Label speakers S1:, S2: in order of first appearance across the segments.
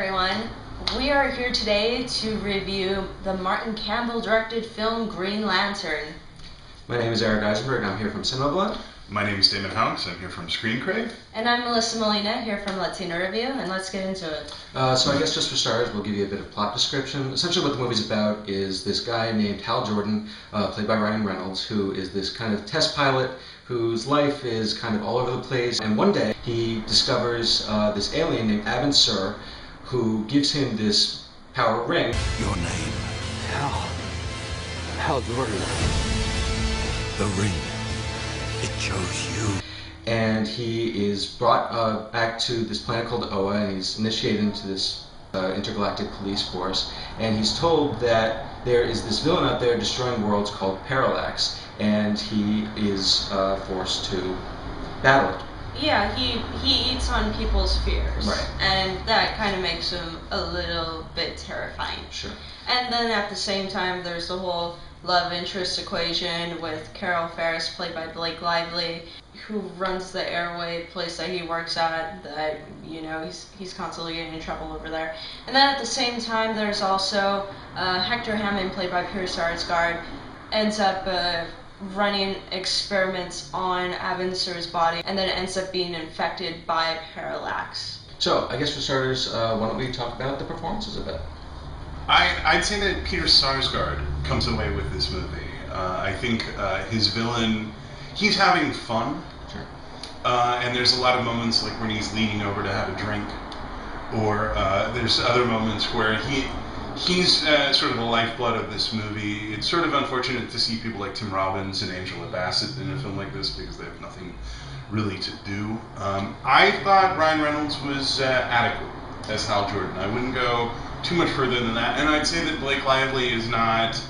S1: everyone. We are here today to review the Martin Campbell-directed film Green Lantern.
S2: My name is Eric Eisenberg, and I'm here from Cinema Blood.
S3: My name is Damon Houx, I'm here from Crave.
S1: And I'm Melissa Molina, here from Latino Review, and let's get into it.
S2: So I guess just for starters, we'll give you a bit of plot description. Essentially what the movie's about is this guy named Hal Jordan, played by Ryan Reynolds, who is this kind of test pilot whose life is kind of all over the place. And one day he discovers this alien named Abin Sur, who gives him this power ring.
S4: Your name? Hal Jordan. The ring. It chose you.
S2: And he is brought back to this planet called Oa, and he's initiated into this intergalactic police force. And he's told that there is this villain out there destroying worlds called Parallax, and he is forced to battle it.
S1: Yeah, he eats on people's fears.
S2: Right.
S1: And that kind of makes him a little bit terrifying.
S2: Sure.
S1: And then at the same time, there's the whole love interest equation with Carol Ferris, played by Blake Lively, who runs the airway place that he works at, that, you know, he's constantly getting in trouble over there. And then at the same time, there's also Hector Hammond, played by Peter Sarsgaard, ends up running experiments on Abin Sur's body, and then ends up being infected by Parallax.
S2: So, I guess for starters, why don't we talk about the performances a bit?
S3: I'd say that Peter Sarsgaard comes away with this movie. I think his villain, he's having fun.
S2: Sure.
S3: And there's a lot of moments like when he's leaning over to have a drink, or there's other moments where he's sort of the lifeblood of this movie. It's sort of unfortunate to see people like Tim Robbins and Angela Bassett in a film like this because they have nothing really to do. I thought Ryan Reynolds was adequate as Hal Jordan. I wouldn't go too much further than that, and I'd say that Blake Lively is not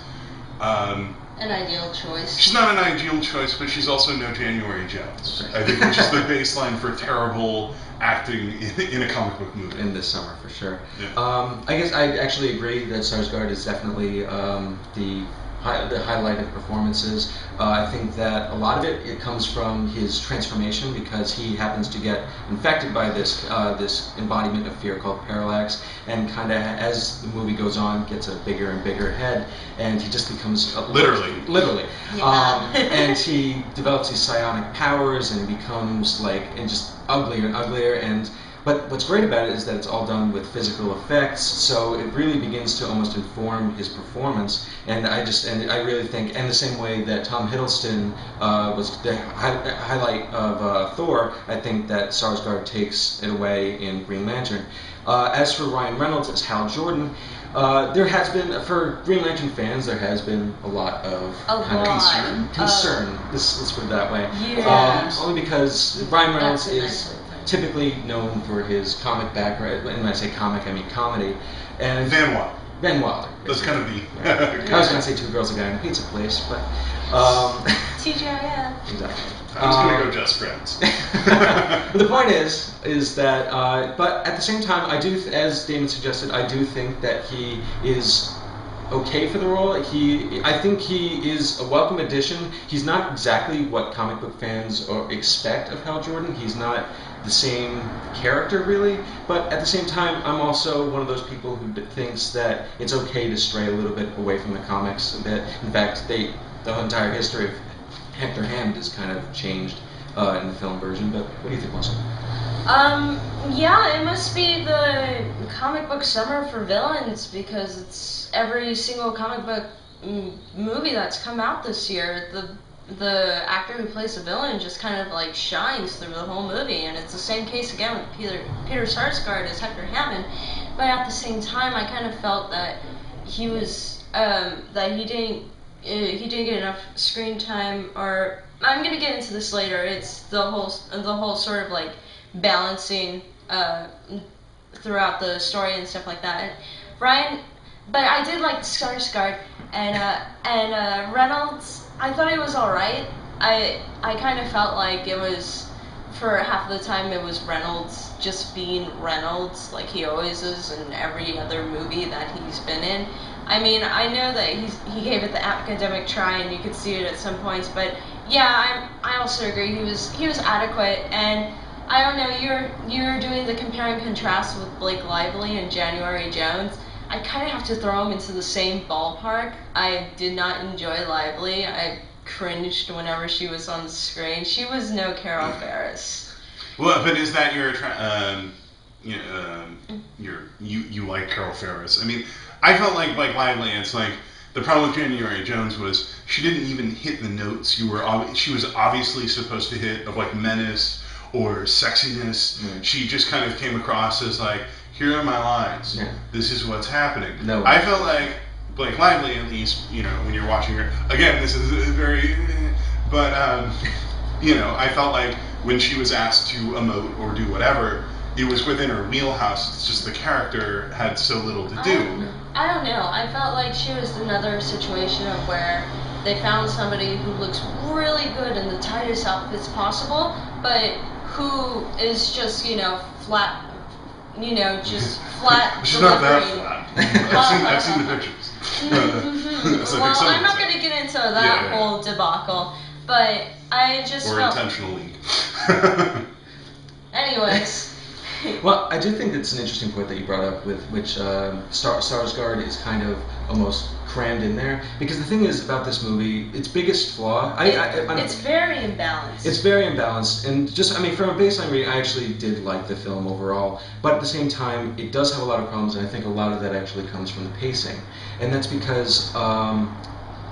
S1: An ideal choice.
S3: She's not an ideal choice, but she's also no January Jones. I think which is the baseline for terrible acting in a comic book movie.
S2: In this summer, for sure.
S3: Yeah.
S2: I guess I actually agree that Sarsgaard is definitely the highlight of performances. I think that a lot of it comes from his transformation, because he happens to get infected by this embodiment of fear called Parallax, and kind of as the movie goes on gets a bigger and bigger head, and he just becomes literally.
S1: Yeah.
S2: And he develops these psionic powers and becomes just uglier and uglier. But what's great about it is that it's all done with physical effects, so it really begins to almost inform his performance. And I really think, and the same way that Tom Hiddleston was the highlight of Thor, I think that Sarsgaard takes it away in Green Lantern. As for Ryan Reynolds as Hal Jordan, there has been, for Green Lantern fans, there has been a lot of concern. Let's put it that way.
S1: Yeah.
S2: Only because Ryan Reynolds is typically known for his comic background, and when I say comic, I mean comedy. And Van Wilder.
S3: That's kind of the...
S2: I was going to say Two Girls, a Guy in a Pizza Place, but...
S1: TGIF.
S2: Exactly.
S3: I was going to go Just Friends.
S2: But the point is that, but at the same time, I do, as Damon suggested, I do think that he is okay for the role. I think he is a welcome addition. He's not exactly what comic book fans expect of Hal Jordan. He's not the same character, really, but at the same time, I'm also one of those people who thinks that it's okay to stray a little bit away from the comics. That, in fact, the entire history of Hector Hammond is kind of changed in the film version. But what do you think, Melissa?
S1: Yeah, it must be the comic book summer for villains, because it's every single comic book movie that's come out this year. The actor who plays the villain just kind of like shines through the whole movie, and it's the same case again with Peter Sarsgaard as Hector Hammond. But at the same time, I kind of felt that he was that he didn't get enough screen time. Or I'm gonna get into this later. It's the whole sort of like balancing throughout the story and stuff like that. But I did like Sarsgaard and Reynolds. I thought it was alright. I kind of felt like it was, for half the time, it was Reynolds just being Reynolds, like he always is in every other movie that he's been in. I mean, I know that he gave it the academic try, and you could see it at some points, but yeah, I also agree he was adequate, and I don't know, you're doing the compare and contrast with Blake Lively and January Jones. I kind of have to throw them into the same ballpark. I did not enjoy Lively. I cringed whenever she was on the screen. She was no Carol Ferris.
S3: Well, but is that you like Carol Ferris? I mean, I felt like Lively. It's like the problem with January Jones was she didn't even hit the notes she was obviously supposed to hit of like menace or sexiness. She just kind of came across as like, here are my lines. This is what's happening.
S2: No.
S3: I felt like Blake Lively, at least, when you're watching her. Again, this is very, but I felt like when she was asked to emote or do whatever, it was within her wheelhouse. It's just the character had so little to do.
S1: I don't know. I felt like she was another situation of where they found somebody who looks really good in the tightest outfits possible, but who is just, flat, just flat.
S3: She's not that flat. I've seen the pictures.
S1: Well, I'm not going to get into that whole debacle, but I just felt...
S3: intentionally.
S1: Anyways...
S2: Well, I do think that's an interesting point that you brought up, with which Skarsgård is kind of almost crammed in there. Because the thing is about this movie, its biggest flaw...
S1: it's very imbalanced.
S2: It's very imbalanced. And just, from a baseline reading, I actually did like the film overall. But at the same time, it does have a lot of problems, and I think a lot of that actually comes from the pacing. And that's because...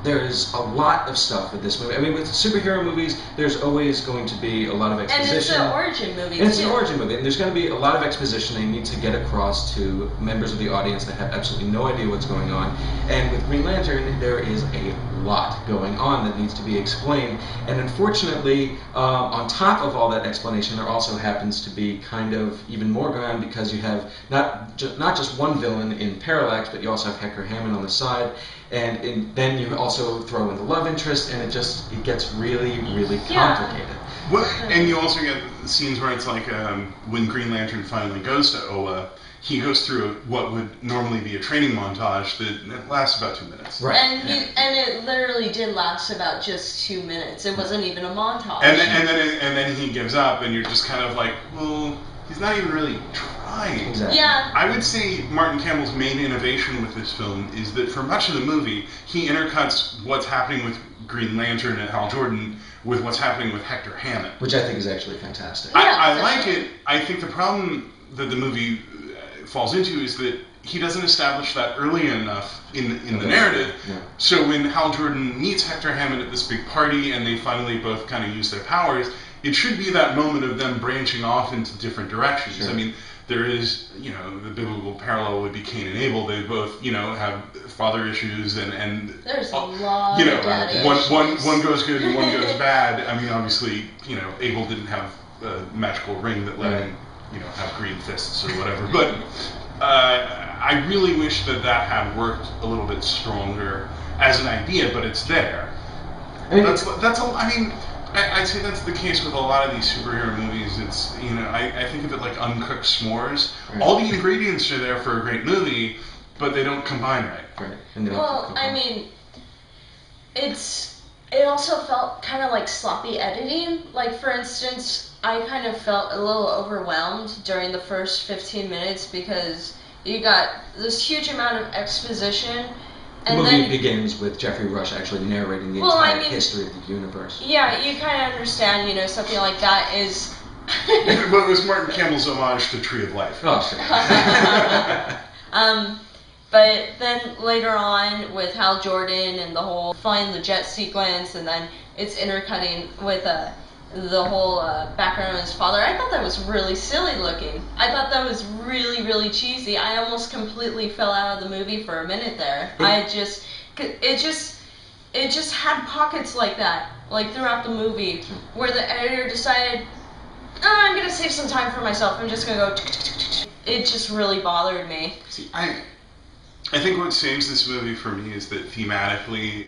S2: there's a lot of stuff with this movie. With superhero movies, there's always going to be a lot of exposition.
S1: And it's an origin movie,
S2: And it's an origin movie, and there's going to be a lot of exposition they need to get across to members of the audience that have absolutely no idea what's going on. And with Green Lantern, there is a lot going on that needs to be explained. And unfortunately, on top of all that explanation, there also happens to be kind of even more going on, because you have not just one villain in Parallax, but you also have Hector Hammond on the side. And then you also throw in the love interest, and it gets really, really complicated.
S3: Well, and you also get scenes where it's like when Green Lantern finally goes to Oa, he goes through what would normally be a training montage that lasts about 2 minutes.
S2: Right.
S1: And it literally did last about just 2 minutes. It wasn't even a montage.
S3: And then he gives up, and you're just kind of like, well, he's not even really trying.
S2: Exactly.
S1: Yeah.
S3: I would say Martin Campbell's main innovation with this film is that for much of the movie, he intercuts what's happening with Green Lantern and Hal Jordan with what's happening with Hector Hammond.
S2: Which I think is actually fantastic.
S3: I like it. I think the problem that the movie falls into is that he doesn't establish that early enough in the narrative. Yeah. So when Hal Jordan meets Hector Hammond at this big party and they finally both kind of use their powers, it should be that moment of them branching off into different directions. Sure. There is, the biblical parallel would be Cain and Abel. They both, have father issues and
S1: there's a lot of daddy issues.
S3: One goes good and one goes bad. Obviously, Abel didn't have a magical ring that let him, have green fists or whatever. But I really wish that had worked a little bit stronger as an idea, but it's there. I'd say that's the case with a lot of these superhero movies. It's, I think of it like uncooked s'mores. Right. All the ingredients are there for a great movie, but they don't combine right.
S2: Right.
S1: It also felt kind of like sloppy editing. Like, for instance, I kind of felt a little overwhelmed during the first 15 minutes because you got this huge amount of exposition.
S2: The movie begins with Jeffrey Rush actually narrating the entire history of the universe.
S1: Yeah, you kind of understand, something like that is...
S3: But it was Martin Campbell's homage to Tree of Life.
S2: Oh, sure.
S1: But then later on with Hal Jordan and the whole flying the jet sequence, and then it's intercutting with the whole background of his father. I thought that was really silly looking. I thought that was really, really cheesy. I almost completely fell out of the movie for a minute there. It just had pockets like that, like throughout the movie, where the editor decided, I'm gonna save some time for myself. I'm just gonna go. It just really bothered me.
S3: See, I think what saves this movie for me is that thematically